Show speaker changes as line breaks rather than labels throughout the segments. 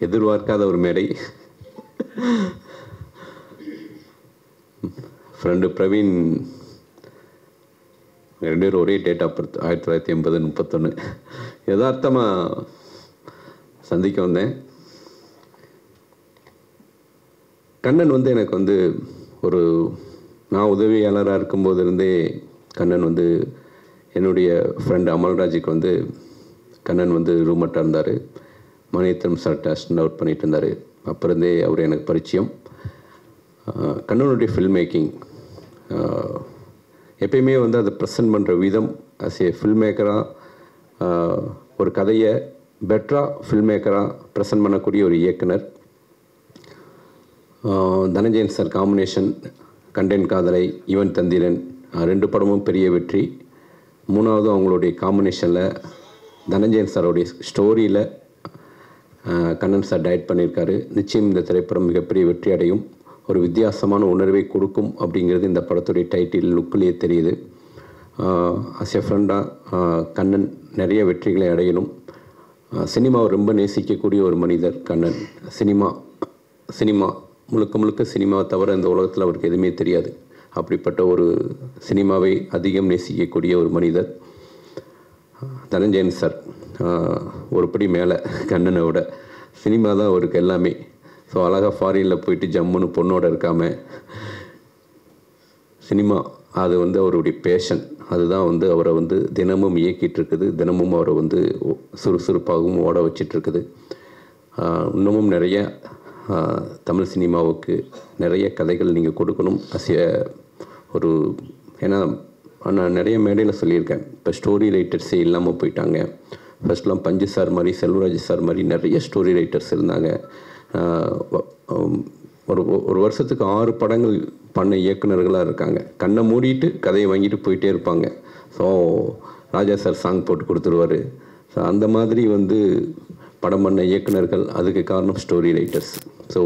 எதிர்பார்க்காத ஒரு மேடை. ஃப்ரெண்டு பிரவீன், 2 பேரும் ஒரே டேட் ஆஃப் பர்த் 1980-31. யதார்த்தமாக சந்திக்க வந்தேன். கண்ணன் வந்து எனக்கு வந்து நான் உதவியாளராக இருக்கும்போது இருந்தே கண்ணன் வந்து என்னுடைய ஃப்ரெண்டு அமல்ராஜுக்கு வந்து கண்ணன் வந்து ரூம்மட்டாக இருந்தார். மணியத்திரம் சார்ட்ட அசிஸ்டன்ட் ஒர்க் பண்ணிகிட்டு இருந்தார். அப்போ இருந்தே அவர் எனக்கு பரிச்சயம். கண்ணனுடைய ஃபில்ம் மேக்கிங் எப்பயுமே வந்து அதை ப்ரெசன்ட் பண்ணுற விதம் ஆஸ் ஏ ஃபில்ம் மேக்கராக ஒரு கதையை பெட்டராக ஃபில்ம் மேக்கராக ப்ரெசன்ட் பண்ணக்கூடிய ஒரு இயக்குனர். தனஞ்சயன் சார் காம்பினேஷன், கண்டென்ட் காதலை, யுவன் தந்திரன் 2 படமும் பெரிய வெற்றி. 3வது அவங்களுடைய காம்பினேஷனில் தனஞ்சயன் சாரோடைய ஸ்டோரியில் கண்ணன் சார் டைரக்ட் பண்ணியிருக்காரு. நிச்சயம் இந்த திரைப்படம் மிகப்பெரிய வெற்றி அடையும், ஒரு வித்தியாசமான உணர்வை கொடுக்கும் அப்படிங்கிறது இந்த படத்துடைய டைட்டில் லுக்கிலேயே தெரியுது. அஸ் எ ஃப்ரெண்டாக கண்ணன் நிறைய வெற்றிகளை அடையணும். சினிமாவை ரொம்ப நேசிக்கக்கூடிய ஒரு மனிதர் கண்ணன். சினிமா முழுக்க சினிமாவை தவிர இந்த உலகத்தில் அவருக்கு எதுவுமே தெரியாது. அப்படிப்பட்ட ஒரு சினிமாவை அதிகம் நேசிக்கக்கூடிய ஒரு மனிதர் தனஞ்சயன் சார். ஒரு படி மேலே கண்ணனை விட சினிமா தான் அவருக்கு எல்லாமே. ஸோ அழகாக ஃபாரினில் போயிட்டு ஜம்முன்னு பொண்ணோடு இருக்காமல் சினிமா அது வந்து அவருடைய பேஷன். அதுதான் வந்து அவரை வந்து தினமும் இயக்கிட்டு இருக்குது. தினமும் அவரை வந்து சுறுசுறுப்பாகவும் ஓட வச்சிட்ருக்குது. இன்னமும் நிறைய தமிழ் சினிமாவுக்கு நிறைய கதைகள் நீங்கள் கொடுக்கணும். ஏன்னா நான் நிறைய மேடையில் சொல்லியிருக்கேன், இப்போ ஸ்டோரி ரைட்டர்ஸே இல்லாமல் போயிட்டாங்க. ஃபஸ்ட்லாம் பஞ்சு சார் மாதிரி, செல்வராஜ் சார் மாதிரி நிறைய ஸ்டோரி ரைட்டர்ஸ் இருந்தாங்க. ஒரு வருஷத்துக்கு 6 படங்கள் பண்ண இயக்குநர்களாக இருக்காங்க. கண்ணை மூடிட்டு கதையை வாங்கிட்டு போயிட்டே இருப்பாங்க. ஸோ ராஜா சார் சாங் போட்டு கொடுத்துருவார். ஸோ அந்த மாதிரி வந்து படம் பண்ண இயக்குநர்கள், அதுக்கு காரணம் ஸ்டோரி ரைட்டர்ஸ். ஸோ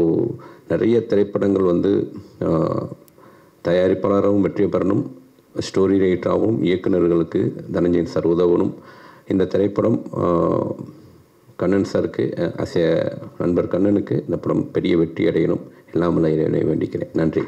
நிறைய திரைப்படங்கள் வந்து தயாரிப்பாளராகவும் வெற்றி பெறணும், ஸ்டோரி ரைட்டராகவும் இயக்குநர்களுக்கு தனஞ்சயன் சார் உதவணும். இந்த திரைப்படம் கண்ணன் சாருக்கு ஆஸ் ஏ நண்பர் கண்ணனுக்கு இந்த படம் பெரிய வெற்றி அடையணும். எல்லாமல்ல இறைவனை வேண்டிக்கிறேன். நன்றி.